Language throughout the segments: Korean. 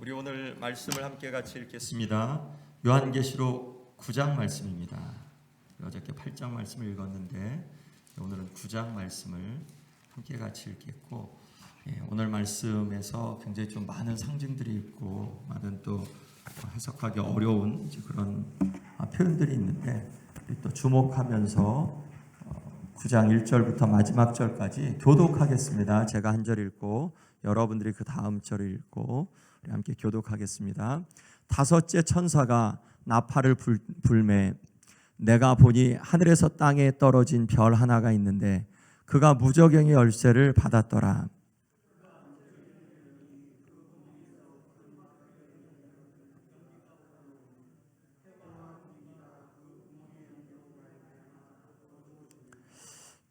우리 오늘 말씀을 함께 같이 읽겠습니다. 요한계시록 9장 말씀입니다. 어저께 8장 말씀을 읽었는데 오늘은 9장 말씀을 함께 같이 읽겠고, 오늘 말씀에서 굉장히 좀 많은 상징들이 있고 많은 또 해석하기 어려운 그런 표현들이 있는데, 또 주목하면서 9장 1절부터 마지막 절까지 교독하겠습니다. 제가 한 절 읽고 여러분들이 그 다음 절을 읽고 우리 함께 교독하겠습니다. 다섯째 천사가 나팔을 불매 내가 보니 하늘에서 땅에 떨어진 별 하나가 있는데 그가 무저갱의 열쇠를 받았더라.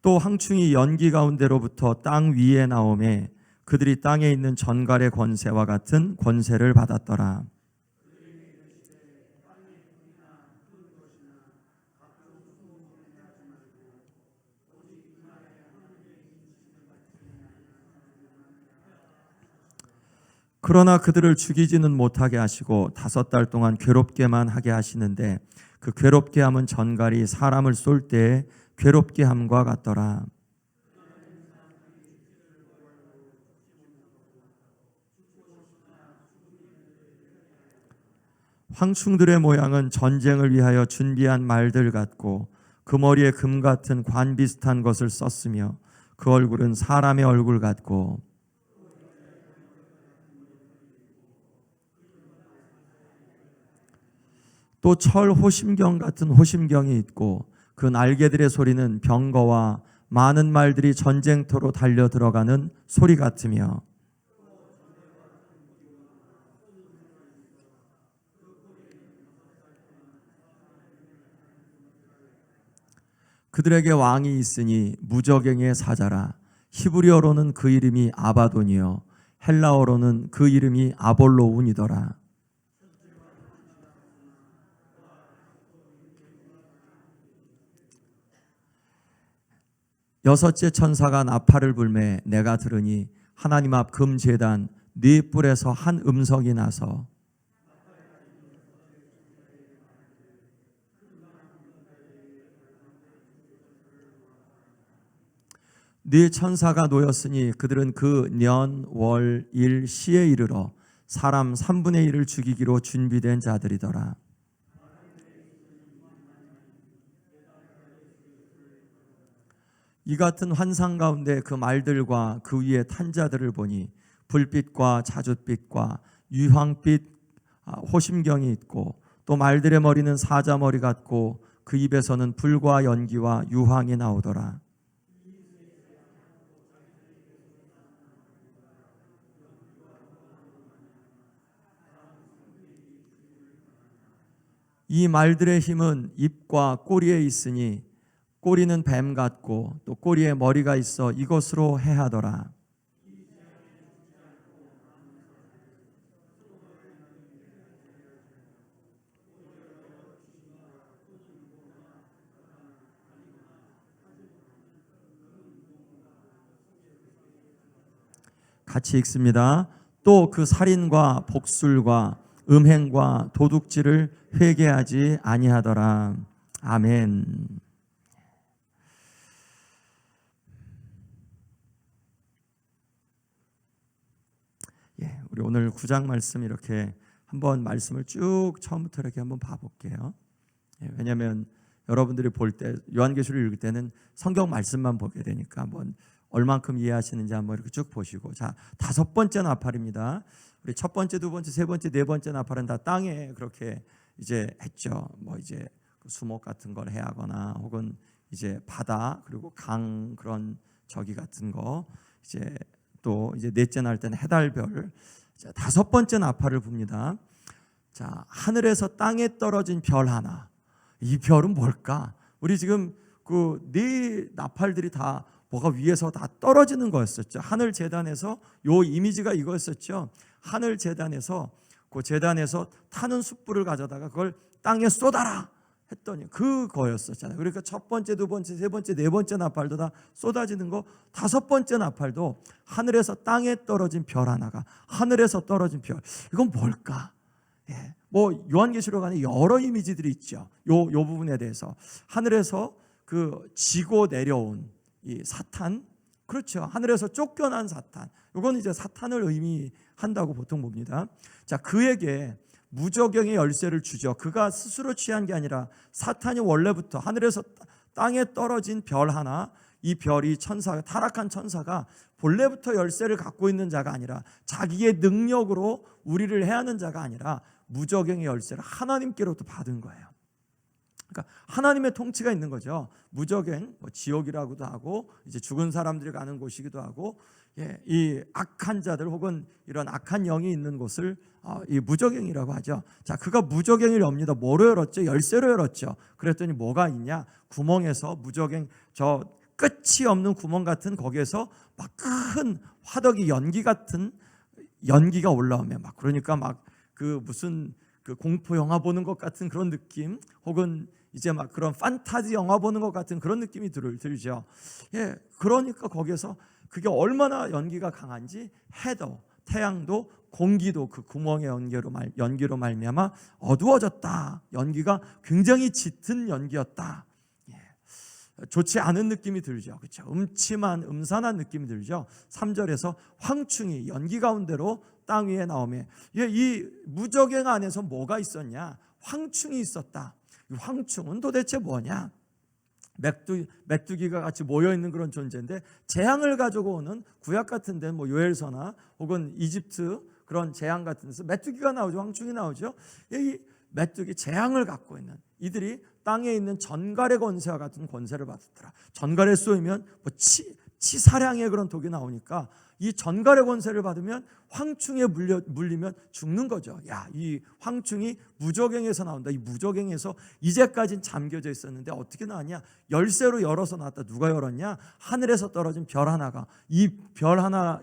또 황충이 연기 가운데로부터 땅 위에 나오매 그들이 땅에 있는 전갈의 권세와 같은 권세를 받았더라. 그러나 그들을 죽이지는 못하게 하시고 5달 동안 괴롭게만 하게 하시는데 그 괴롭게 함은 전갈이 사람을 쏠 때에 괴롭게 함과 같더라. 황충들의 모양은 전쟁을 위하여 준비한 말들 같고 그 머리에 금 같은 관 비슷한 것을 썼으며 그 얼굴은 사람의 얼굴 같고 또 철 호심경 같은 호심경이 있고 그 날개들의 소리는 병거와 많은 말들이 전쟁터로 달려 들어가는 소리 같으며 그들에게 왕이 있으니 무저갱의 사자라. 히브리어로는 그 이름이 아바돈이요 헬라어로는 그 이름이 아볼로운이더라. 여섯째 천사가 나팔을 불매 내가 들으니 하나님 앞 금제단 네 뿔에서 한 음성이 나서 네 천사가 놓였으니 그들은 그 년, 월, 일, 시에 이르러 사람 3분의 1을 죽이기로 준비된 자들이더라. 이 같은 환상 가운데 그 말들과 그 위에 탄 자들을 보니 불빛과 자줏빛과 유황빛 호심경이 있고 또 말들의 머리는 사자 머리 같고 그 입에서는 불과 연기와 유황이 나오더라. 이 말들의 힘은 입과 꼬리에 있으니 꼬리는 뱀 같고 또 꼬리에 머리가 있어 이것으로 해하더라. 같이 읽습니다. 또 그 살인과 복술과 음행과 도둑질을 회개하지 아니하더라. 아멘. 우리 오늘 9장 말씀 이렇게 한번 말씀을 쭉 처음부터 이렇게 한번 봐볼게요. 왜냐하면 여러분들이 볼 때 요한계시록을 읽을 때는 성경 말씀만 보게 되니까 한번 얼만큼 이해하시는지 한번 이렇게 쭉 보시고, 자, 5번째 나팔입니다. 우리 첫 번째, 두 번째, 세 번째, 네 번째 나팔은 다 땅에 그렇게 이제 했죠. 뭐 이제 수목 같은 걸 해하거나 혹은 이제 바다 그리고 강 그런 저기 같은 거 이제 또 이제 넷째 날 때는 해달별. 자, 5번째 나팔을 붑니다. 자, 하늘에서 땅에 떨어진 별 하나. 이 별은 뭘까? 우리 지금 그 네 나팔들이 다 뭐가 위에서 다 떨어지는 거였었죠. 하늘 제단에서 요 이미지가 이거였었죠. 하늘 제단에서 그 제단에서 타는 숯불을 가져다가 그걸 땅에 쏟아라 했더니 그거였었잖아요. 그러니까 첫 번째, 두 번째, 세 번째, 네 번째 나팔도 다 쏟아지는 거, 다섯 번째 나팔도 하늘에서 땅에 떨어진 별 하나가, 하늘에서 떨어진 별, 이건 뭘까? 예, 뭐 요한계시록 안에 여러 이미지들이 있죠. 요 부분에 대해서 하늘에서 그 지고 내려온 이 사탄, 그렇죠. 하늘에서 쫓겨난 사탄, 이건 이제 사탄을 의미한다고 보통 봅니다. 자, 그에게 무저갱의 열쇠를 주죠. 그가 스스로 취한 게 아니라 사탄이 원래부터 하늘에서 땅에 떨어진 별 하나, 이 별이 천사, 타락한 천사가 본래부터 열쇠를 갖고 있는 자가 아니라 자기의 능력으로 우리를 해하는 자가 아니라 무저갱의 열쇠를 하나님께로부터 받은 거예요. 그러니까 하나님의 통치가 있는 거죠. 무저갱, 뭐 지옥이라고도 하고 이제 죽은 사람들이 가는 곳이기도 하고, 예, 이 악한 자들 혹은 이런 악한 영이 있는 곳을 이 무저갱이라고 하죠. 자, 그가 무저갱을 엽니다. 뭐로 열었죠? 열쇠로 열었죠. 그랬더니 뭐가 있냐? 구멍에서 무저갱, 저 끝이 없는 구멍 같은 거기에서 막 큰 화덕이 연기 같은 연기가 올라오면 막, 그러니까 막 그 무슨 그 공포 영화 보는 것 같은 그런 느낌, 혹은 이제 막 그런 판타지 영화 보는 것 같은 그런 느낌이 들죠. 예, 그러니까 거기에서 그게 얼마나 연기가 강한지 해도, 태양도, 공기도 그 구멍의 연기로 말미암아 어두워졌다. 연기가 굉장히 짙은 연기였다. 예, 좋지 않은 느낌이 들죠. 그렇죠? 음침한, 음산한 느낌이 들죠. 3절에서 황충이 연기 가운데로 땅 위에 나오며, 예, 이 무저갱 안에서 뭐가 있었냐? 황충이 있었다. 이 황충은 도대체 뭐냐? 메뚜기가 같이 모여있는 그런 존재인데, 재앙을 가지고 오는 구약 같은 데는 뭐 요엘서나 혹은 이집트 그런 재앙 같은 데서 메뚜기가 나오죠. 황충이 나오죠. 이 메뚜기, 재앙을 갖고 있는 이들이 땅에 있는 전갈의 권세와 같은 권세를 받았더라. 전갈에 쏘이면 뭐 치사량의 그런 독이 나오니까 이 전갈의 권세를 받으면 황충에 물리면 죽는 거죠. 야, 이 황충이 무저갱에서 나온다. 이 무저갱에서 이제까지는 잠겨져 있었는데 어떻게 나왔냐? 열쇠로 열어서 나왔다. 누가 열었냐? 하늘에서 떨어진 별 하나가. 이 별 하나,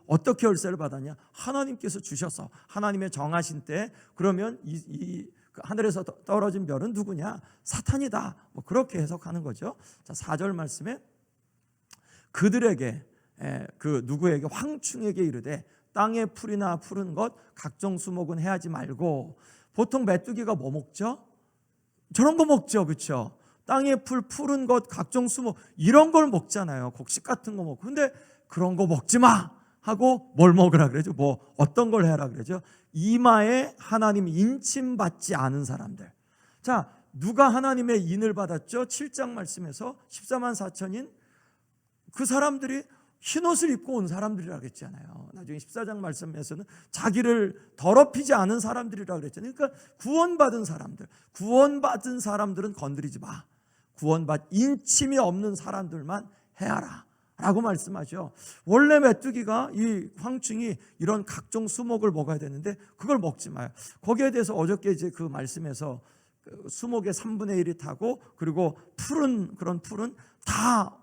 어떻게 열쇠를 받았냐? 하나님께서 주셔서, 하나님의 정하신 때, 그러면 이 하늘에서 떨어진 별은 누구냐? 사탄이다. 뭐 그렇게 해석하는 거죠. 자, 4절 말씀에 그들에게, 누구에게? 황충에게 이르되 땅의 풀이나 푸른 것 각종 수목은 해하지 말고. 보통 메뚜기가 뭐 먹죠? 저런 거 먹죠. 그렇죠? 땅의 풀, 푸른 것, 각종 수목, 이런 걸 먹잖아요. 곡식 같은 거 먹고. 근데 그런 거 먹지 마 하고 뭘 먹으라 그러죠? 뭐 어떤 걸 해라 그러죠? 이마에 하나님 인침 받지 않은 사람들. 자, 누가 하나님의 인을 받았죠? 7장 말씀에서 14만 4천인 그 사람들이 흰옷을 입고 온 사람들이라고 그랬잖아요. 나중에 14장 말씀에서는 자기를 더럽히지 않은 사람들이라고 그랬잖아요. 그러니까 구원받은 사람들은 건드리지 마. 인침이 없는 사람들만 해하라 라고 말씀하죠. 원래 메뚜기가, 이 황충이 이런 각종 수목을 먹어야 되는데 그걸 먹지 마요. 거기에 대해서 어저께 이제 그 말씀에서 수목의 3분의 1이 타고, 그리고 그런 풀은 다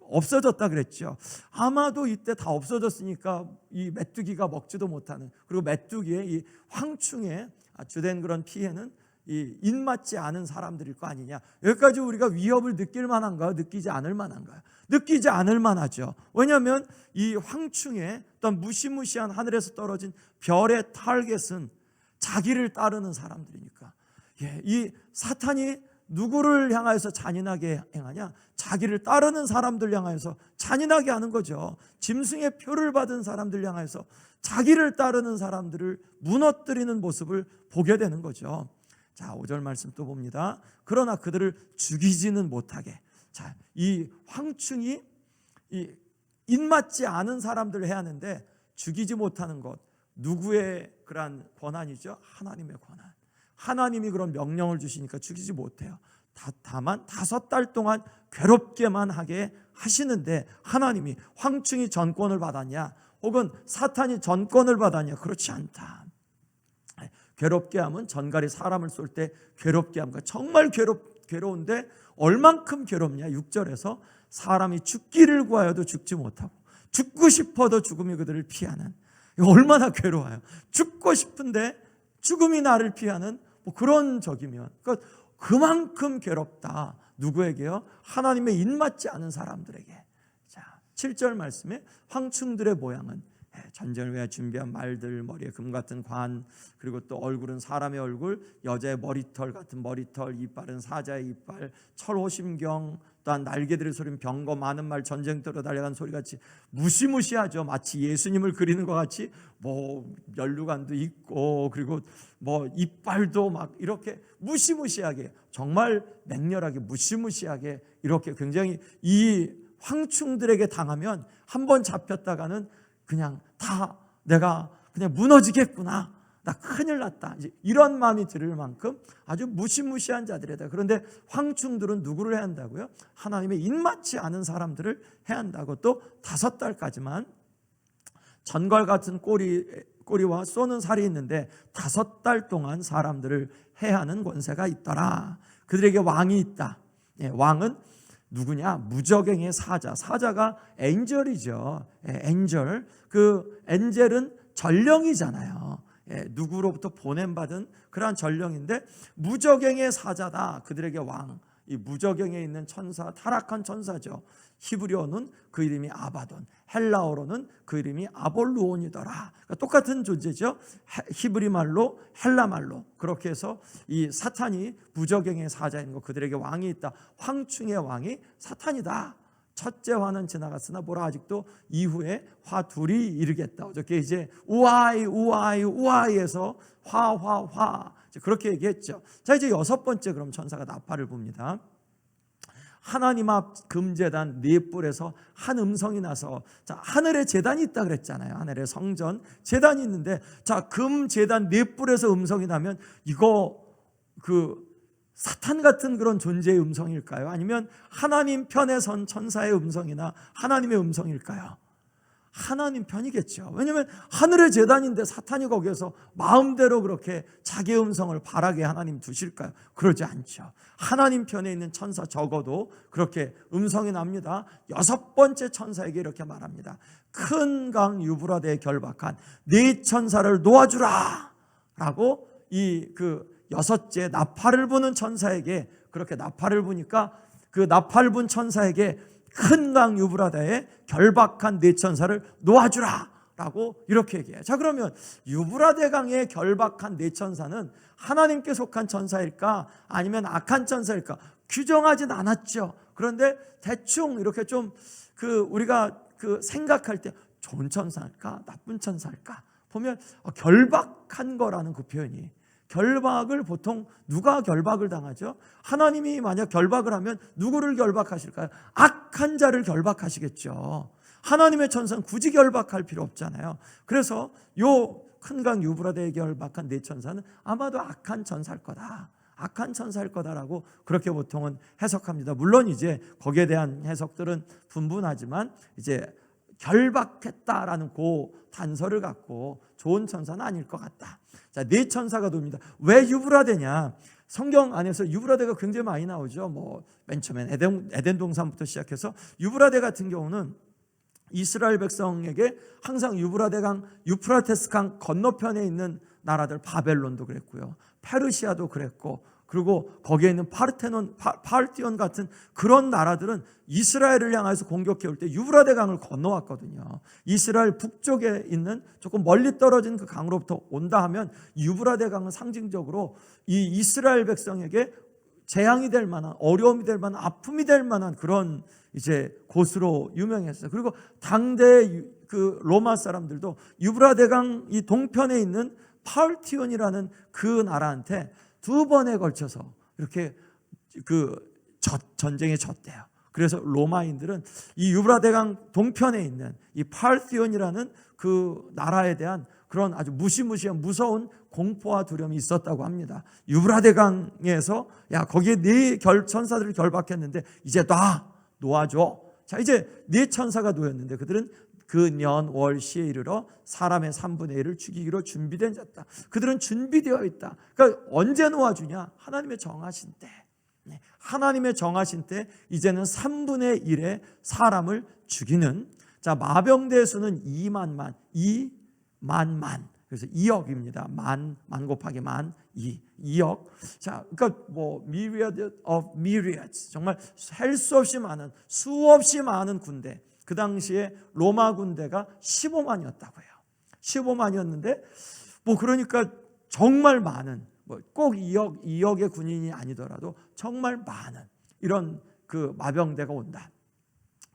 없어졌다 그랬죠. 아마도 이때 다 없어졌으니까 이 메뚜기가 먹지도 못하는, 그리고 메뚜기의 이 황충의 주된 그런 피해는 이 인맞지 않은 사람들일 거 아니냐. 여기까지 우리가 위협을 느낄 만한가요? 느끼지 않을 만한가요? 느끼지 않을 만하죠. 왜냐하면 이 황충의 어떤 무시무시한 하늘에서 떨어진 별의 타겟은 자기를 따르는 사람들이니까. 예, 이 사탄이 누구를 향하여서 잔인하게 행하냐? 자기를 따르는 사람들 향하여서 잔인하게 하는 거죠. 짐승의 표를 받은 사람들 향하여서 자기를 따르는 사람들을 무너뜨리는 모습을 보게 되는 거죠. 자, 5절 말씀 또 봅니다. 그러나 그들을 죽이지는 못하게. 자, 이 황충이 이 인맞지 않은 사람들을 해야 하는데 죽이지 못하는 것, 누구의 그런 권한이죠? 하나님의 권한. 하나님이 그런 명령을 주시니까 죽이지 못해요. 다만 5달 동안 괴롭게만 하게 하시는데, 하나님이 황충이 전권을 받았냐? 혹은 사탄이 전권을 받았냐? 그렇지 않다. 괴롭게 하면, 전갈이 사람을 쏠 때 괴롭게 합니다. 정말 괴로운데 얼만큼 괴롭냐? 6절에서 사람이 죽기를 구하여도 죽지 못하고 죽고 싶어도 죽음이 그들을 피하는. 이거 얼마나 괴로워요. 죽고 싶은데 죽음이 나를 피하는 뭐 그런 적이면, 그러니까 그만큼 괴롭다. 누구에게요? 하나님의 입맞지 않은 사람들에게. 자, 7절 말씀에 황충들의 모양은 전쟁을 위해 준비한 말들, 머리에 금 같은 관, 그리고 또 얼굴은 사람의 얼굴, 여자의 머리털 같은 머리털, 이빨은 사자의 이빨, 철호심경, 또한 날개들의 소리는 병거 많은 말, 전쟁터로 달려간 소리같이 무시무시하죠. 마치 예수님을 그리는 것 같이 뭐 면류관도 있고, 그리고 뭐 이빨도 막 이렇게 무시무시하게, 정말 맹렬하게 무시무시하게 이렇게 굉장히, 이 황충들에게 당하면 한번 잡혔다가는 그냥 다 내가 그냥 무너지겠구나, 나 큰일 났다, 이제 이런 마음이 들을 만큼 아주 무시무시한 자들이다. 그런데 황충들은 누구를 해야 한다고요? 하나님의 입맞지 않은 사람들을 해야 한다고. 또 5달까지만 전걸 같은 꼬리와 쏘는 살이 있는데 5달 동안 사람들을 해야 하는 권세가 있더라. 그들에게 왕이 있다. 왕은 누구냐? 무저갱의 사자. 사자가 엔젤이죠. 엔젤. 그 엔젤은 전령이잖아요. 누구로부터 보냄받은 그러한 전령인데, 무저갱의 사자다. 그들에게 왕. 이 무저갱에 있는 천사, 타락한 천사죠. 히브리어는 그 이름이 아바돈, 헬라어로는 그 이름이 아볼루온이더라. 그러니까 똑같은 존재죠. 히브리 말로, 헬라 말로. 그렇게 해서 이 사탄이 무저갱의 사자인 거, 그들에게 왕이 있다. 황충의 왕이 사탄이다. 첫째 화는 지나갔으나 보라, 아직도 이후에 화 둘이 이르겠다. 어저께 이제 우아이에서 화 그렇게 얘기했죠. 자, 이제 6번째 그럼 천사가 나팔을 붑니다. 하나님 앞 금제단 4뿔에서 한 음성이 나서, 자, 하늘에 제단이 있다 그랬잖아요. 하늘에 성전 제단이 있는데, 자, 금제단 4뿔에서 음성이 나면 이거 사탄 같은 그런 존재의 음성일까요? 아니면 하나님 편에 선 천사의 음성이나 하나님의 음성일까요? 하나님 편이겠죠. 왜냐하면 하늘의 제단인데 사탄이 거기에서 마음대로 그렇게 자기의 음성을 바라게 하나님 두실까요? 그러지 않죠. 하나님 편에 있는 천사, 적어도 그렇게 음성이 납니다. 6번째 천사에게 이렇게 말합니다. 큰 강 유브라데에 결박한 4 천사를 놓아주라 라고, 이 6째 나팔을 부는 천사에게 그렇게 나팔을 부니까, 그 나팔 분 천사에게 큰 강 유브라데에 결박한 4 천사를 놓아주라 라고 이렇게 얘기해요. 자, 그러면 유브라데 강에 결박한 4 천사는 하나님께 속한 천사일까 아니면 악한 천사일까 규정하진 않았죠. 그런데 대충 이렇게 좀 우리가 생각할 때 좋은 천사일까 나쁜 천사일까 보면 결박한 거라는 그 표현이, 결박을 보통 누가 결박을 당하죠? 하나님이 만약 결박을 하면 누구를 결박하실까요? 악한 자를 결박하시겠죠. 하나님의 천사는 굳이 결박할 필요 없잖아요. 그래서 요 큰 강 유브라데에 결박한 4 천사는 아마도 악한 천사일 거다, 악한 천사일 거다라고 그렇게 보통은 해석합니다. 물론 이제 거기에 대한 해석들은 분분하지만, 이제 결박했다라는 그 단서를 갖고 좋은 천사는 아닐 것 같다. 자, 4 천사가 돕니다. 왜 유브라데냐? 성경 안에서 유브라데가 굉장히 많이 나오죠. 뭐 맨 처음엔 에덴 동산부터 시작해서 유브라데 같은 경우는 이스라엘 백성에게 항상 유브라데 강, 유프라테스 강 건너편에 있는 나라들, 바벨론도 그랬고요, 페르시아도 그랬고, 그리고 거기에 있는 파르티온 같은 그런 나라들은 이스라엘을 향해서 공격해 올 때 유브라데 강을 건너왔거든요. 이스라엘 북쪽에 있는 조금 멀리 떨어진 그 강으로부터 온다 하면 유브라데 강은 상징적으로 이 이스라엘 백성에게 재앙이 될 만한, 어려움이 될 만한, 아픔이 될 만한 그런 이제 곳으로 유명했어요. 그리고 당대 그 로마 사람들도 유브라데 강 이 동편에 있는 파르티온이라는 그 나라한테 2번에 걸쳐서 이렇게 전쟁에 졌대요. 그래서 로마인들은 이 유브라데강 동편에 있는 이 파르티온이라는 그 나라에 대한 그런 아주 무시무시한 무서운 공포와 두려움이 있었다고 합니다. 유브라데강에서 야, 거기에 4 천사들을 결박했는데 이제 놓아줘. 자, 이제 4 천사가 놓였는데 그들은 그 년, 월, 시에 이르러 사람의 3분의 1을 죽이기로 준비된 자다. 그들은 준비되어 있다. 그러니까 언제 놓아주냐? 하나님의 정하신 때. 하나님의 정하신 때 이제는 3분의 1의 사람을 죽이는, 자, 마병대 수는 2만만. 그래서 2억입니다. 만 곱하기 만 2억. 자, 그러니까 뭐 myriad of myriads, 정말 셀 수 없이 많은, 수없이 많은 군대. 그 당시에 로마 군대가 15만이었다고요. 15만이었는데 뭐 그러니까 정말 많은, 뭐 꼭 2억의 군인이 아니더라도 정말 많은 이런 그 마병대가 온다.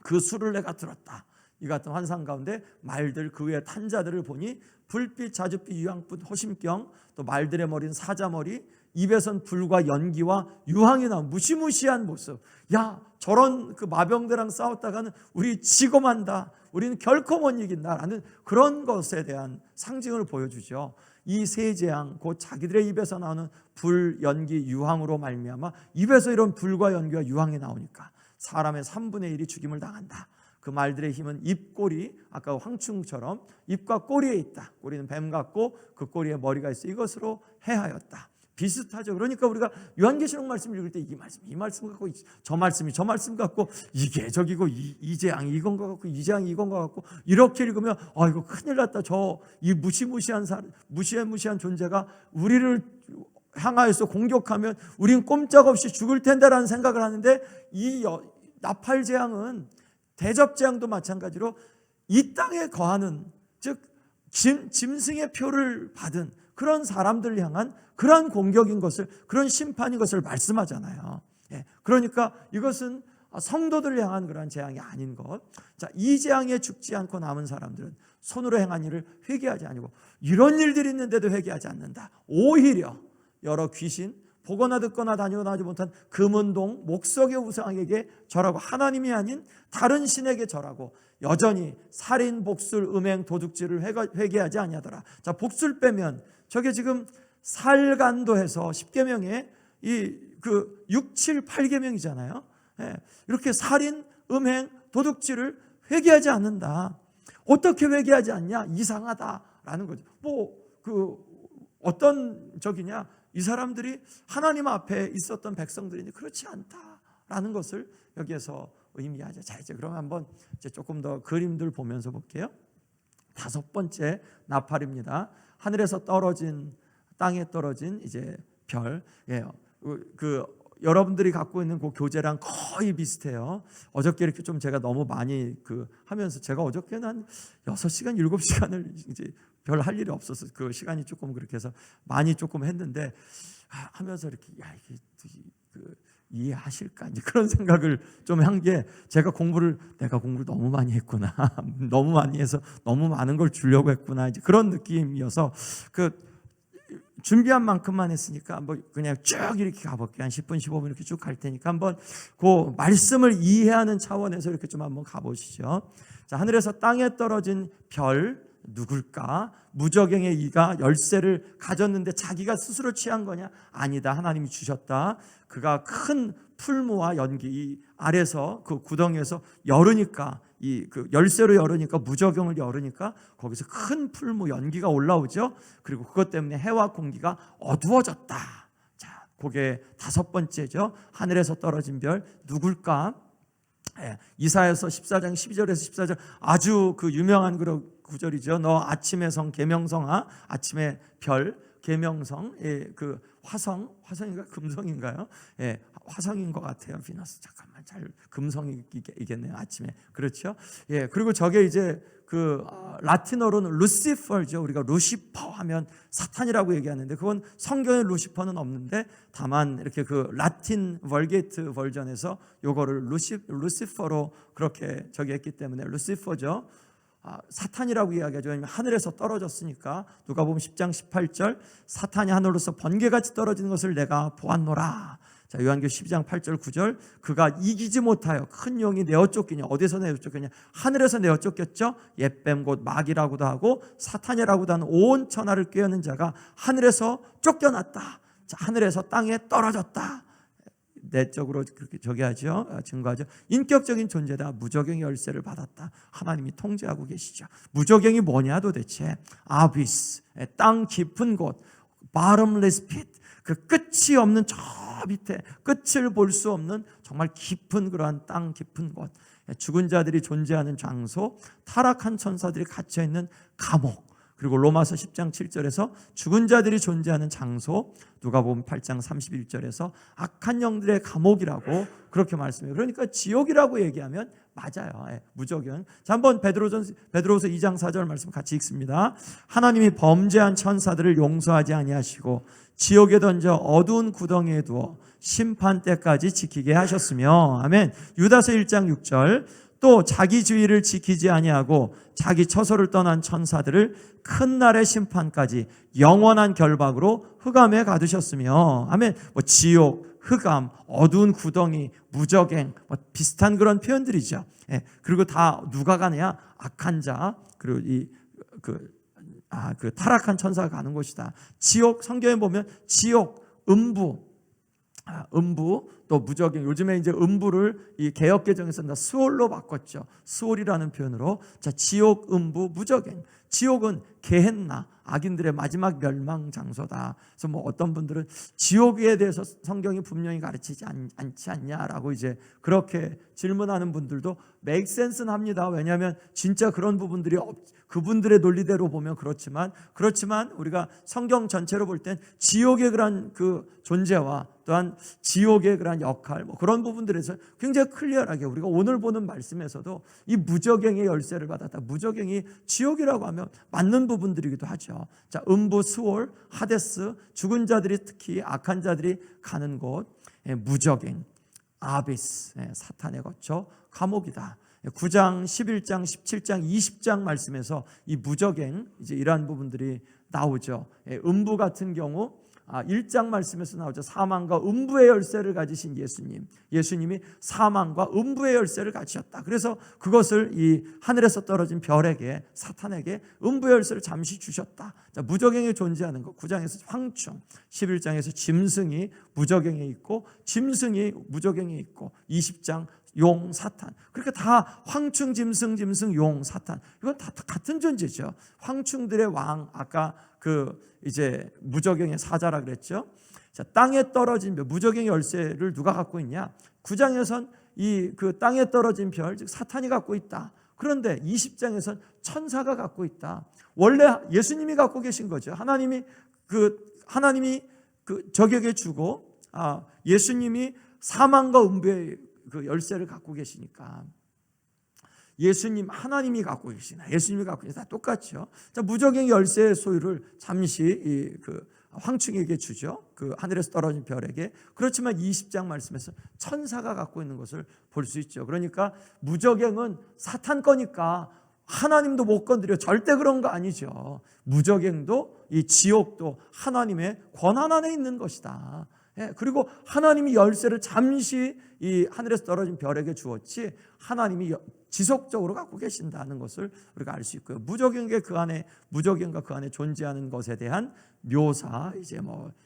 그 수를 내가 들었다. 이 같은 환상 가운데 말들, 그 외의 탄자들을 보니 불빛, 자줏빛, 유황빛, 호심경, 또 말들의 머리는 사자머리, 입에선 불과 연기와 유황이 나온 무시무시한 모습. 야, 저런 그 마병대랑 싸웠다가는 우리 지고 만다, 우리는 결코 못 이긴다라는 그런 것에 대한 상징을 보여주죠. 이 세 재앙, 곧 자기들의 입에서 나오는 불, 연기, 유황으로 말미암아 입에서 이런 불과 연기와 유황이 나오니까 사람의 3분의 1이 죽임을 당한다. 그 말들의 힘은 입꼬리, 아까 황충처럼 입과 꼬리에 있다. 꼬리는 뱀 같고 그 꼬리에 머리가 있어. 이것으로 해하였다. 비슷하죠. 그러니까 우리가 요한계시록 말씀을 읽을 때 이 말씀 갖고 저 말씀 갖고 이게 저기고 이 재앙이 이건 것 같고 이 재앙이 이건 것 같고 이렇게 읽으면 이거 큰일 났다. 저 이 무시무시한 존재가 우리를 향하여서 공격하면 우린 꼼짝없이 죽을 텐데라는 생각을 하는데, 이 나팔 재앙은 대접 재앙도 마찬가지로 이 땅에 거하는, 즉 짐승의 표를 받은 그런 사람들 향한 그러한 공격인 것을, 그런 심판인 것을 말씀하잖아요. 그러니까 이것은 성도들 향한 그러한 재앙이 아닌 것. 자, 이 재앙에 죽지 않고 남은 사람들은 손으로 행한 일을 회개하지 아니고, 이런 일들이 있는데도 회개하지 않는다. 오히려 여러 귀신, 보거나 듣거나 다니거나 하지 못한 금은동 목석의 우상에게 절하고 하나님이 아닌 다른 신에게 절하고 여전히 살인, 복술, 음행, 도둑질을 회개하지 아니하더라. 자, 복술 빼면 저게 지금 살간도해서 10계명에 그 6, 7, 8계명이잖아요. 이렇게 살인, 음행, 도둑질을 회개하지 않는다. 어떻게 회개하지 않냐? 이상하다라는 거죠. 어떤 적이냐? 이 사람들이 하나님 앞에 있었던 백성들인데 그렇지 않다라는 것을 여기에서 의미하죠. 자, 이제 그럼 한번 조금 더 그림들 보면서 볼게요. 5번째 나팔입니다. 하늘에서 떨어진, 땅에 떨어진 이제 별. 여러분들이 갖고 있는 그 교재랑 거의 비슷해요. 어저께 이렇게 좀 제가 너무 많이 하면서, 제가 어저께는 한 6시간, 7시간을 이제 별 할 일이 없어서 그 시간이 조금 그렇게 해서 많이 조금 했는데, 하면서 이렇게 이게 이해하실까, 이제 그런 생각을 좀 한 게, 내가 공부를 너무 많이 했구나. 너무 많이 해서 너무 많은 걸 주려고 했구나. 이제 그런 느낌이어서 준비한 만큼만 했으니까 뭐 그냥 쭉 이렇게 가볼게요. 한 10분, 15분 이렇게 쭉 갈 테니까 한번 그 말씀을 이해하는 차원에서 이렇게 좀 한번 가보시죠. 자, 하늘에서 땅에 떨어진 별 누굴까? 무저갱의 이가 열쇠를 가졌는데 자기가 스스로 취한 거냐? 아니다. 하나님이 주셨다. 그가 큰 풀무와 연기, 이 아래서 그 구덩이에서 열으니까, 그 열쇠로 열으니까, 무저갱을 열으니까 거기서 큰 풀무, 연기가 올라오죠. 그리고 그것 때문에 해와 공기가 어두워졌다. 자, 그게 5번째죠. 하늘에서 떨어진 별 누굴까? 이사야서 14장 12절에서 14절, 아주 그 유명한 그런 구절이죠. 너 아침의 성 계명성아, 아침의 별 계명성, 그 화성인가 금성인가요? 화성인 것 같아요. 비너스, 잠깐만, 잘 금성이겠네요. 아침에, 그렇죠? 그리고 저게 이제 그 라틴어로는 루시퍼죠. 우리가 루시퍼 하면 사탄이라고 얘기하는데, 그건 성경에 루시퍼는 없는데, 다만 이렇게 그 라틴 벌게이트 버전에서 요거를 루시퍼로 그렇게 저기 했기 때문에 루시퍼죠. 사탄이라고 이야기하죠. 왜냐하면 하늘에서 떨어졌으니까. 누가복음 10장 18절, 사탄이 하늘로서 번개같이 떨어지는 것을 내가 보았노라. 자, 요한계시록 12장 8절 9절, 그가 이기지 못하여 큰 용이 내어 쫓기냐. 어디서 내어 쫓겼냐? 하늘에서 내어 쫓겼죠. 옛뱀 곧 마귀라고도 하고 사탄이라고도 하는 온 천하를 꾀하는 자가 하늘에서 쫓겨났다. 자, 하늘에서 땅에 떨어졌다. 내적으로 그렇게 저기하죠. 증거하죠. 인격적인 존재다. 무저갱의 열쇠를 받았다. 하나님이 통제하고 계시죠. 무저갱이 뭐냐 도대체? 아비스, 땅 깊은 곳, bottomless pit, 그 끝이 없는 저 밑에, 끝을 볼 수 없는 정말 깊은 그러한 땅 깊은 곳, 죽은 자들이 존재하는 장소, 타락한 천사들이 갇혀있는 감옥, 그리고 로마서 10장 7절에서 죽은 자들이 존재하는 장소, 누가복음 8장 31절에서 악한 영들의 감옥이라고 그렇게 말씀해요. 그러니까 지옥이라고 얘기하면 맞아요. 무조건. 자, 한번 베드로서 2장 4절 말씀 같이 읽습니다. 하나님이 범죄한 천사들을 용서하지 아니하시고 지옥에 던져 어두운 구덩이에 두어 심판 때까지 지키게 하셨으며, 아멘. 유다서 1장 6절, 또 자기 주의를 지키지 아니하고 자기 처소를 떠난 천사들을 큰 날의 심판까지 영원한 결박으로 흑암에 가두셨으며, 아멘. 지옥, 흑암, 어두운 구덩이, 무저갱, 비슷한 그런 표현들이죠. 그리고 다 누가 가느냐? 악한 자, 그리고 그 타락한 천사가 가는 곳이다. 지옥, 성경에 보면 지옥, 음부, 또 무저갱. 요즘에 이제 음부를 이 개역개정에서 스올로 바꿨죠. 스올이라는 표현으로. 자, 지옥, 음부, 무저갱. 지옥은 게헨나, 악인들의 마지막 멸망 장소다. 그래서 어떤 분들은 지옥에 대해서 성경이 분명히 가르치지 않지 않냐라고 이제 그렇게 질문하는 분들도 make sense는 합니다. 왜냐하면 진짜 그런 부분들이 그분들의 논리대로 보면 그렇지만 우리가 성경 전체로 볼 땐 지옥의 그런 그 존재와 또한 지옥의 그런 역할, 그런 부분들에서 굉장히 클리어하게 우리가 오늘 보는 말씀에서도 이 무저갱의 열쇠를 받았다. 무저갱이 지옥이라고 하면 맞는 부분들이기도 하죠. 자, 음부, 스올, 하데스, 죽은 자들이 특히 악한 자들이 가는 곳, 무저갱, 아비스, 사탄의 거처, 감옥이다. 9장, 11장, 17장, 20장 말씀에서 이 무저갱, 이제 이러한 부분들이 나오죠. 음부 같은 경우 1장 말씀에서 나오죠. 사망과 음부의 열쇠를 가지신 예수님이 사망과 음부의 열쇠를 가지셨다. 그래서 그것을 이 하늘에서 떨어진 별에게, 사탄에게 음부의 열쇠를 잠시 주셨다. 자, 무저갱이 존재하는 것. 9장에서 황충, 11장에서 짐승이 무저갱에 있고 짐승이 무저갱에 있고, 20장 용, 사탄. 그렇게 다 황충, 짐승, 용, 사탄. 이건 다 같은 존재죠. 황충들의 왕, 아까 이제 무저갱의 사자라 그랬죠. 자, 땅에 떨어진 별, 무저갱의 열쇠를 누가 갖고 있냐? 9장에선 그 땅에 떨어진 별, 즉 사탄이 갖고 있다. 그런데 20장에선 천사가 갖고 있다. 원래 예수님이 갖고 계신 거죠. 하나님이 적에게 주고, 예수님이 사망과 음부의 그 열쇠를 갖고 계시니까 하나님이 갖고 계시나 예수님이 갖고 계시나 다 똑같죠. 자, 무저갱 열쇠의 소유를 잠시 황충에게 주죠. 그 하늘에서 떨어진 별에게. 그렇지만 20장 말씀에서 천사가 갖고 있는 것을 볼 수 있죠. 그러니까 무저갱은 사탄 거니까 하나님도 못 건드려. 절대 그런 거 아니죠. 무저갱도 이 지옥도 하나님의 권한 안에 있는 것이다. 그리고 하나님이 열쇠를 잠시 이 하늘에서 떨어진 별에게 주었지 하나님이 지속적으로 갖고 계신다는 것을 우리가 알 수 있고요. 무저갱과 그 안에 존재하는 것에 대한 묘사, 이제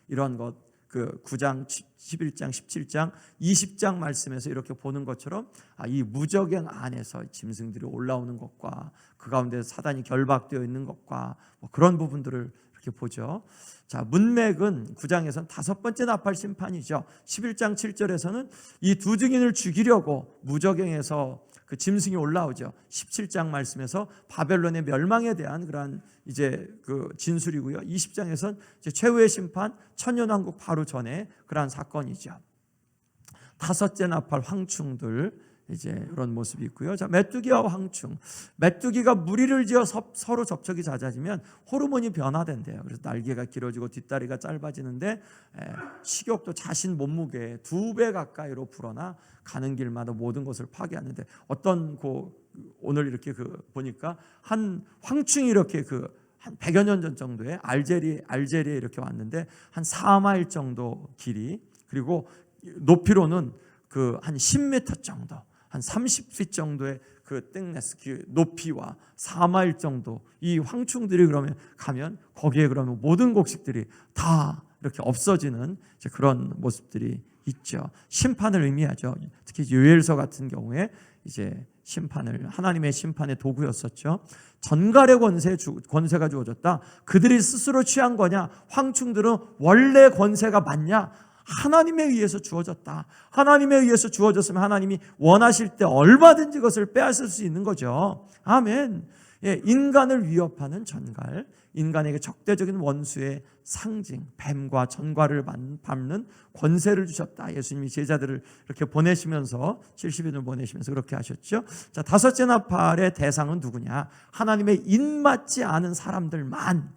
이런 것, 9장, 11장, 17장, 20장 말씀에서 이렇게 보는 것처럼 이 무저갱 안에서 짐승들이 올라오는 것과 그 가운데 사단이 결박되어 있는 것과 그런 부분들을 이렇게 보죠. 자, 문맥은 9장에서는 5번째 나팔 심판이죠. 11장 7절에서는 이 두 증인을 죽이려고 무저갱에서 그 짐승이 올라오죠. 17장 말씀에서 바벨론의 멸망에 대한 그러한 이제 그 진술이고요. 20장에서는 이제 최후의 심판, 천년왕국 바로 전에 그러한 사건이죠. 5째 나팔 황충들, 이제 이런 모습이 있고요. 자, 메뚜기와 황충. 메뚜기가 무리를 지어 서로 접촉이 잦아지면 호르몬이 변화된대요. 그래서 날개가 길어지고 뒷다리가 짧아지는데 식욕도 자신 몸무게의 2배 가까이로 불어나 가는 길마다 모든 것을 파괴하는데, 어떤 오늘 이렇게 보니까 한 황충이 이렇게 한 100여 년 전 정도에 알제리에 이렇게 왔는데 한 4마일 정도 길이, 그리고 높이로는 한 10m 정도, 한 30ft 정도의 땡네스 높이와 4마일 정도, 이 황충들이 그러면 가면 거기에 그러면 모든 곡식들이 다 이렇게 없어지는 이제 그런 모습들이 있죠. 심판을 의미하죠. 특히 요엘서 같은 경우에 이제 하나님의 심판의 도구였었죠. 전갈의 권세가 주어졌다. 그들이 스스로 취한 거냐? 황충들은 원래 권세가 맞냐? 하나님에 의해서 주어졌다. 하나님에 의해서 주어졌으면 하나님이 원하실 때 얼마든지 그것을 빼앗을 수 있는 거죠. 아멘. 인간을 위협하는 전갈, 인간에게 적대적인 원수의 상징, 뱀과 전갈을 밟는 권세를 주셨다. 예수님이 제자들을 이렇게 보내시면서 70인을 보내시면서 그렇게 하셨죠. 자, 다섯째 나팔의 대상은 누구냐? 하나님의 입맞지 않은 사람들만.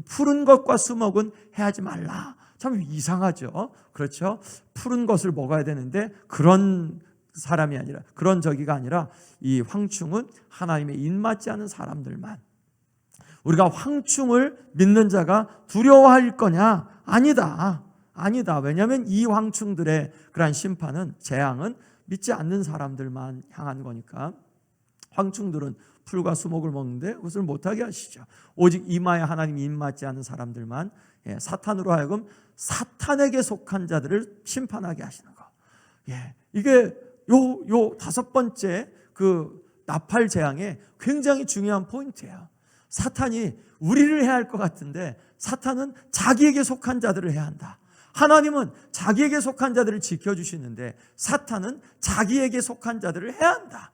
푸른 것과 수목은 해하지 말라. 참 이상하죠. 그렇죠? 푸른 것을 먹어야 되는데 그런 사람이 아니라, 그런 저기가 아니라 이 황충은 하나님의 입맞지 않은 사람들만. 우리가 황충을 믿는 자가 두려워할 거냐? 아니다. 왜냐하면 이 황충들의 그러한 심판은, 재앙은 믿지 않는 사람들만 향한 거니까. 황충들은 풀과 수목을 먹는데 그것을 못하게 하시죠. 오직 이마에 하나님이 입맞지 않은 사람들만, 사탄으로 하여금 사탄에게 속한 자들을 심판하게 하시는 거. 이게 요 다섯 번째 그 나팔 재앙의 굉장히 중요한 포인트예요. 사탄이 우리를 해야 할 것 같은데 사탄은 자기에게 속한 자들을 해야 한다. 하나님은 자기에게 속한 자들을 지켜주시는데 사탄은 자기에게 속한 자들을 해야 한다.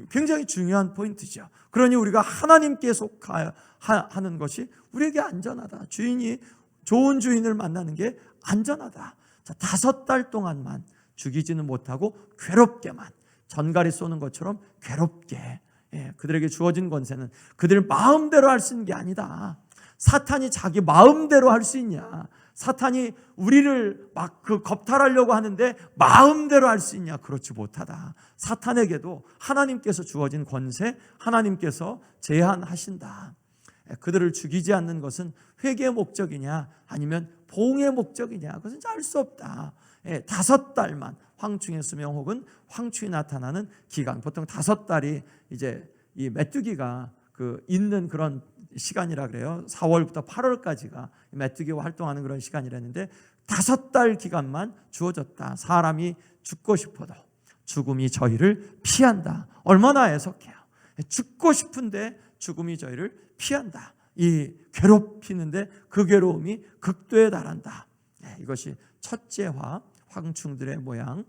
굉장히 중요한 포인트죠. 그러니 우리가 하나님께 속하는 것이 우리에게 안전하다. 주인이 좋은 주인을 만나는 게 안전하다. 자, 5달 동안만 죽이지는 못하고 괴롭게만, 전갈이 쏘는 것처럼 괴롭게, 그들에게 주어진 권세는 그들 마음대로 할 수 있는 게 아니다. 사탄이 자기 마음대로 할 수 있냐? 사탄이 우리를 막 겁탈하려고 하는데 마음대로 할 수 있냐? 그렇지 못하다. 사탄에게도 하나님께서 주어진 권세, 하나님께서 제한하신다. 그들을 죽이지 않는 것은 회개의 목적이냐 아니면 보응의 목적이냐, 그것은 알 수 없다. 5달만 황충의 수명 혹은 황충이 나타나는 기간, 보통 5달이 이제 이 메뚜기가 있는 그런 시간이라 그래요. 4월부터 8월까지가 메뚜기가 활동하는 그런 시간이라는데 5달 기간만 주어졌다. 사람이 죽고 싶어도 죽음이 저희를 피한다. 얼마나 애석해요. 죽고 싶은데 죽음이 저희를 피한다. 이 괴롭히는데 그 괴로움이 극도에 달한다. 이것이 첫째화, 황충들의 모양.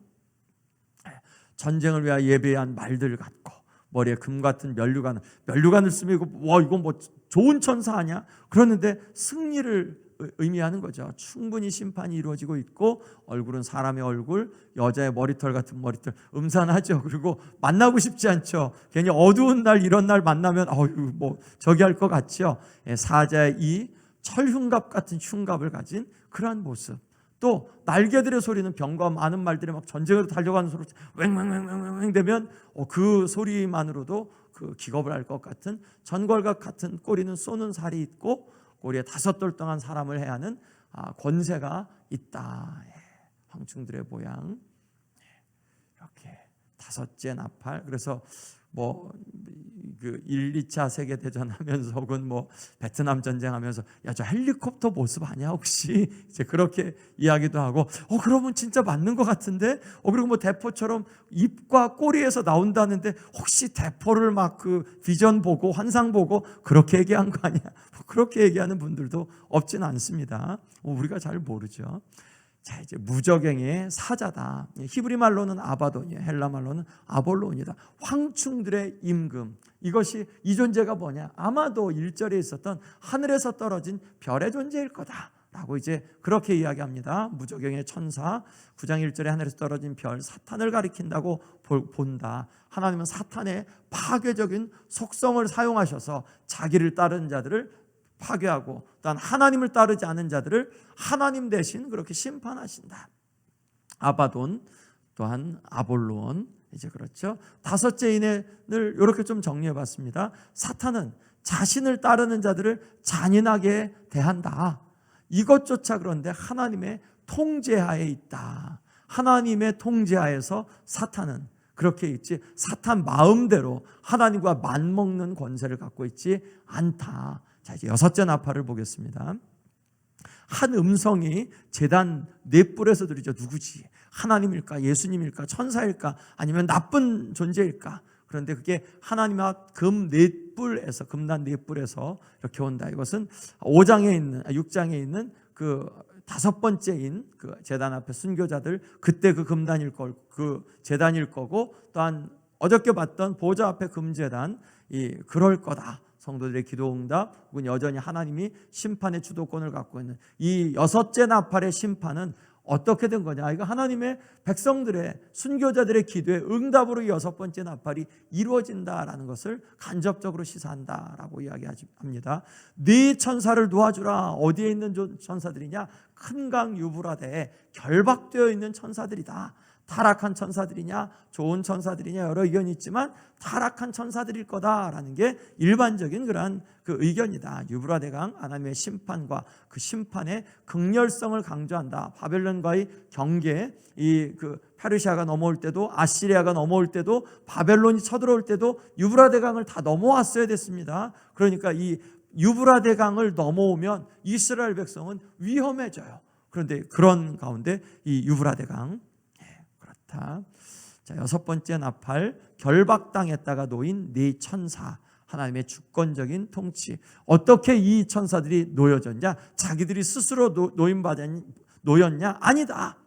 전쟁을 위하여 예배한 말들 같고 머리에 금 같은 면류관을 쓰면 이건 뭐 좋은 천사 아니야? 그러는데 승리를 의미하는 거죠. 충분히 심판이 이루어지고 있고 얼굴은 사람의 얼굴, 여자의 머리털 같은 머리털, 음산하죠. 그리고 만나고 싶지 않죠. 괜히 어두운 날, 이런 날 만나면 뭐 저기 할 것 같죠. 사자의 이 철흉갑 같은 흉갑을 가진 그러한 모습. 또 날개들의 소리는 병과 많은 말들이 막 전쟁으로 달려가는 소리, 왱왱왱왱 되면 그 소리만으로도 기겁을 할 것 같은, 전궐과 같은 꼬리는 쏘는 살이 있고 꼬리에 5돌 동안 사람을 해야 하는 권세가 있다. 황충들의 모양. 이렇게 5째 나팔. 그래서 뭐 1, 2차 세계대전 하면서 혹은 뭐 베트남 전쟁하면서 저 헬리콥터 모습 아니야 혹시? 이제 그렇게 이야기도 하고 그러면 진짜 맞는 것 같은데 그리고 뭐 대포처럼 입과 꼬리에서 나온다는데 혹시 대포를 막 비전 보고 환상 보고 그렇게 얘기한 거 아니야? 그렇게 얘기하는 분들도 없진 않습니다. 우리가 잘 모르죠. 자, 이제 무적행의 사자다. 히브리 말로는 아바돈이에요. 헬라 말로는 아볼론이다. 황충들의 임금. 이것이 이 존재가 뭐냐? 아마도 1절에 있었던 하늘에서 떨어진 별의 존재일 거다라고 이제 그렇게 이야기합니다. 무적행의 천사, 9장 1절에 하늘에서 떨어진 별, 사탄을 가리킨다고 본다. 하나님은 사탄의 파괴적인 속성을 사용하셔서 자기를 따르는 자들을 파괴하고 또한 하나님을 따르지 않은 자들을 하나님 대신 그렇게 심판하신다. 아바돈 또한 아볼론. 이제 그렇죠. 5째인을 이렇게 좀 정리해 봤습니다. 사탄은 자신을 따르는 자들을 잔인하게 대한다. 이것조차 그런데 하나님의 통제하에 있다. 하나님의 통제하에서 사탄은 그렇게 있지, 사탄 마음대로 하나님과 맞먹는 권세를 갖고 있지 않다. 자, 이제 6째 나팔을 보겠습니다. 한 음성이 제단 넷불에서 들리죠. 누구지? 하나님일까? 예수님일까? 천사일까? 아니면 나쁜 존재일까? 그런데 그게 하나님과 금단 넷불에서 이렇게 온다. 이것은 6장에 있는 그 5번째인 그 제단 앞에 순교자들, 그때 그 금단일 걸, 그 제단일 거고, 또한 어저께 봤던 보좌 앞에 금제단, 그럴 거다. 성도들의 기도응답 혹은 여전히 하나님이 심판의 주도권을 갖고 있는 이 여섯째 나팔의 심판은 어떻게 된 거냐? 이거 하나님의 백성들의 순교자들의 기도의 응답으로 이 여섯 번째 나팔이 이루어진다라는 것을 간접적으로 시사한다라고 이야기합니다. 네 천사를 놓아주라. 어디에 있는 천사들이냐? 큰 강 유브라데에 결박되어 있는 천사들이다. 타락한 천사들이냐 좋은 천사들이냐 여러 의견이 있지만 타락한 천사들일 거다라는 게 일반적인 그러한 그 의견이다. 유브라데강 하나님의 심판과 그 심판의 극렬성을 강조한다. 바벨론과의 경계, 이 그 페르시아가 넘어올 때도 아시리아가 넘어올 때도 바벨론이 쳐들어올 때도 유브라데강을 다 넘어왔어야 됐습니다. 그러니까 이 유브라데강을 넘어오면 이스라엘 백성은 위험해져요. 그런데 그런 가운데 이 유브라데강 자, 여섯 번째 나팔, 결박당했다가 놓인 네 천사, 하나님의 주권적인 통치. 어떻게 이 천사들이 놓여졌냐? 자기들이 스스로 놓였냐? 아니다.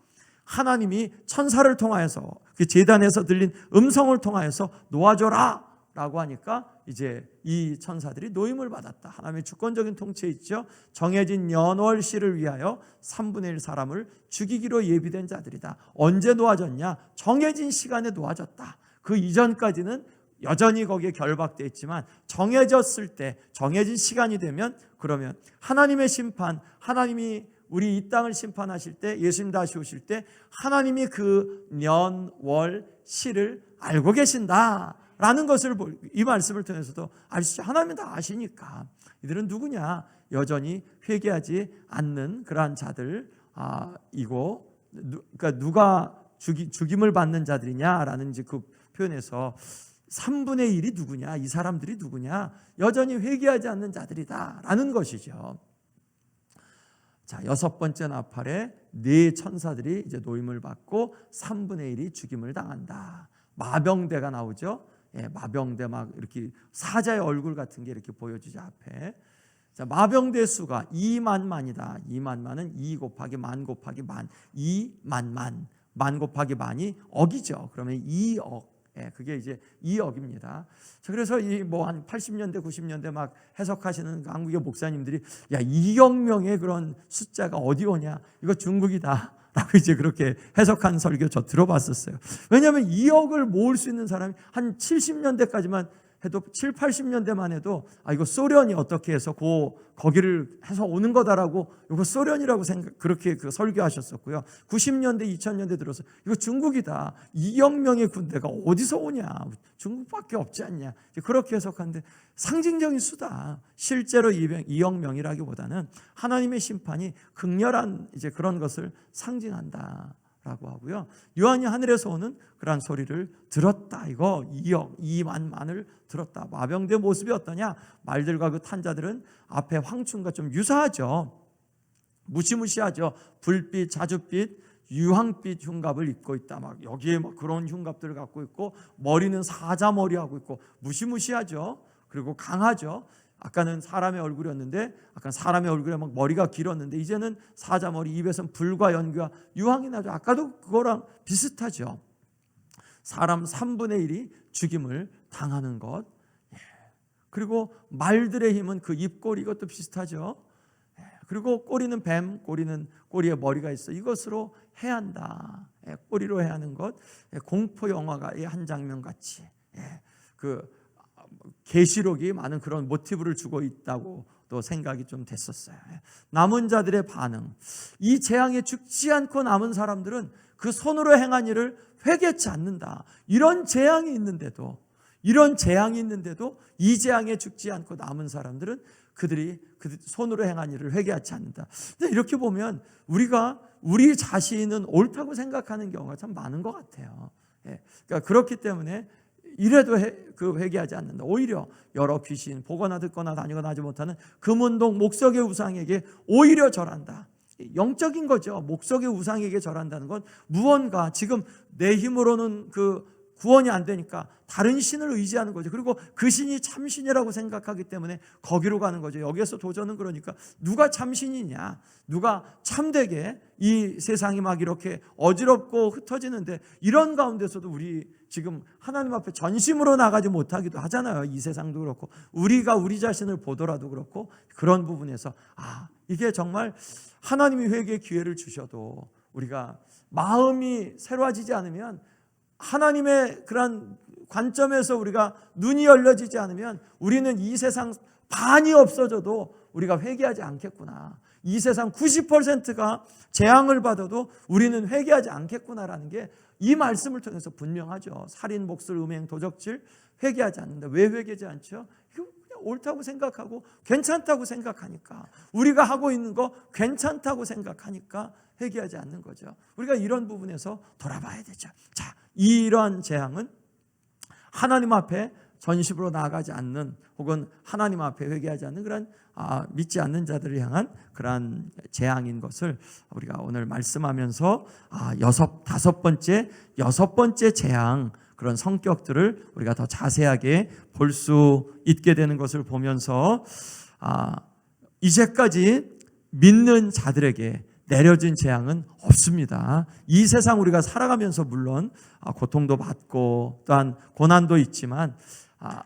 하나님이 천사를 통하여서 그 제단에서 들린 음성을 통하여서 놓아줘라 라고 하니까 이제 이 천사들이 노임을 받았다. 하나님의 주권적인 통치에 있죠. 정해진 연월시를 위하여 3분의 1 사람을 죽이기로 예비된 자들이다. 언제 놓아졌냐? 정해진 시간에 놓아졌다. 그 이전까지는 여전히 거기에 결박되어 있지만 정해졌을 때, 정해진 시간이 되면 그러면 하나님의 심판, 하나님이 우리 이 땅을 심판하실 때, 예수님 다시 오실 때 하나님이 그 연월시를 알고 계신다 라는 것을 이 말씀을 통해서도 알 수 있죠. 하나님은 다 아시니까. 이들은 누구냐? 여전히 회개하지 않는 그러한 자들 이고, 그러니까 누가 죽임을 받는 자들이냐라는 그 표현에서 3분의 1이 누구냐? 이 사람들이 누구냐? 여전히 회개하지 않는 자들이다라는 것이죠. 자, 여섯 번째 나팔에 네 천사들이 이제 노임을 받고 3분의 1이 죽임을 당한다. 마병대가 나오죠. 예, 마병대 막 이렇게 사자의 얼굴 같은 게 이렇게 보여지죠 앞에. 자, 마병대 수가 2만만이다. 2만만은 2 곱하기 만 곱하기 만, 2만만. 만 곱하기 만이 억이죠. 그러면 2억. 예, 그게 이제 2억입니다. 자, 그래서 이 뭐 한 80년대 90년대 막 해석하시는 한국의 목사님들이 야 2억 명의 그런 숫자가 어디 오냐? 이거 중국이다. 라고 이제 그렇게 해석한 설교 저 들어봤었어요. 왜냐하면 2억을 모을 수 있는 사람이 한 70년대까지만 해도 7, 80년대만 해도 이거 소련이 어떻게 해서 거기를 해서 오는 거다라고 이거 소련이라고 그렇게 그 설교하셨었고요. 90년대 2000년대 들어서 이거 중국이다. 2억 명의 군대가 어디서 오냐? 중국밖에 없지 않냐? 그렇게 해석하는데 상징적인 수다. 실제로 2억 명이라기보다는 하나님의 심판이 극렬한 이제 그런 것을 상징한다. 라고 하고요. 요한이 하늘에서 오는 그러한 소리를 들었다. 이거 2억, 2만만을 들었다. 마병대 모습이 어떠냐? 말들과 그 탄자들은 앞에 황충과 좀 유사하죠. 무시무시하죠. 불빛, 자줏빛, 유황빛 흉갑을 입고 있다. 막 여기에 막 그런 흉갑들을 갖고 있고 머리는 사자머리하고 있고 무시무시하죠. 그리고 강하죠. 아까는 사람의 얼굴이었는데 아까 사람의 얼굴에 막 머리가 길었는데 이제는 사자머리, 입에선 불과 연기와 유황이 나죠. 아까도 그거랑 비슷하죠. 사람 3분의 1이 죽임을 당하는 것. 그리고 말들의 힘은 그 입꼬리, 이것도 비슷하죠. 그리고 꼬리는 뱀, 꼬리에 머리가 있어. 이것으로 해한다. 꼬리로 해하는 것. 공포 영화의 한 장면 같이 그 계시록이 많은 그런 모티브를 주고 있다고 또 생각이 좀 됐었어요. 남은 자들의 반응. 이 재앙에 죽지 않고 남은 사람들은 그 손으로 행한 일을 회개치 않는다. 이런 재앙이 있는데도 이 재앙에 죽지 않고 남은 사람들은 그들이 그 손으로 행한 일을 회개하지 않는다. 근데 이렇게 보면 우리 자신은 옳다고 생각하는 경우가 참 많은 것 같아요. 그러니까 그렇기 때문에 이래도 회개하지 않는다. 오히려 여러 귀신, 보거나 듣거나 다니거나 하지 못하는 금운동, 목석의 우상에게 오히려 절한다. 영적인 거죠. 목석의 우상에게 절한다는 건 무언가 지금 내 힘으로는 그 구원이 안 되니까 다른 신을 의지하는 거죠. 그리고 그 신이 참신이라고 생각하기 때문에 거기로 가는 거죠. 여기에서 도전은 그러니까 누가 참신이냐, 누가 참되게 이 세상이 막 이렇게 어지럽고 흩어지는데 이런 가운데서도 우리 지금 하나님 앞에 전심으로 나가지 못하기도 하잖아요. 이 세상도 그렇고 우리가 우리 자신을 보더라도 그렇고 그런 부분에서 이게 정말 하나님이 회개의 기회를 주셔도 우리가 마음이 새로워지지 않으면, 하나님의 그런 관점에서 우리가 눈이 열려지지 않으면 우리는 이 세상 반이 없어져도 우리가 회개하지 않겠구나, 이 세상 90%가 재앙을 받아도 우리는 회개하지 않겠구나라는 게 이 말씀을 통해서 분명하죠. 살인, 목술, 음행, 도적질 회개하지 않는다. 왜 회개하지 않죠? 이거 그냥 옳다고 생각하고 괜찮다고 생각하니까, 우리가 하고 있는 거 괜찮다고 생각하니까 회개하지 않는 거죠. 우리가 이런 부분에서 돌아봐야 되죠. 자, 이러한 재앙은 하나님 앞에 전심으로 나아가지 않는, 혹은 하나님 앞에 회개하지 않는 그런 믿지 않는 자들을 향한 그러한 재앙인 것을 우리가 오늘 말씀하면서 여섯 번째 재앙, 그런 성격들을 우리가 더 자세하게 볼 수 있게 되는 것을 보면서 이제까지 믿는 자들에게 내려진 재앙은 없습니다. 이 세상 우리가 살아가면서 물론 고통도 받고 또한 고난도 있지만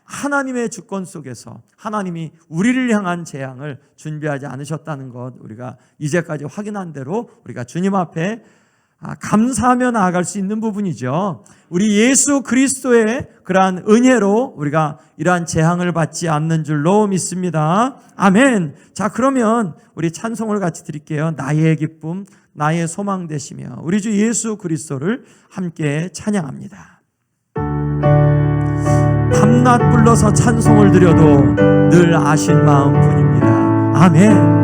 하나님의 주권 속에서 하나님이 우리를 향한 재앙을 준비하지 않으셨다는 것, 우리가 이제까지 확인한 대로 우리가 주님 앞에 감사하며 나아갈 수 있는 부분이죠. 우리 예수 그리스도의 그러한 은혜로 우리가 이러한 재앙을 받지 않는 줄로 믿습니다. 아멘. 자, 그러면 우리 찬송을 같이 드릴게요. 나의 기쁨, 나의 소망 되시며 우리 주 예수 그리스도를 함께 찬양합니다. 밤낮 불러서 찬송을 드려도 늘 아신 마음뿐입니다. 아멘.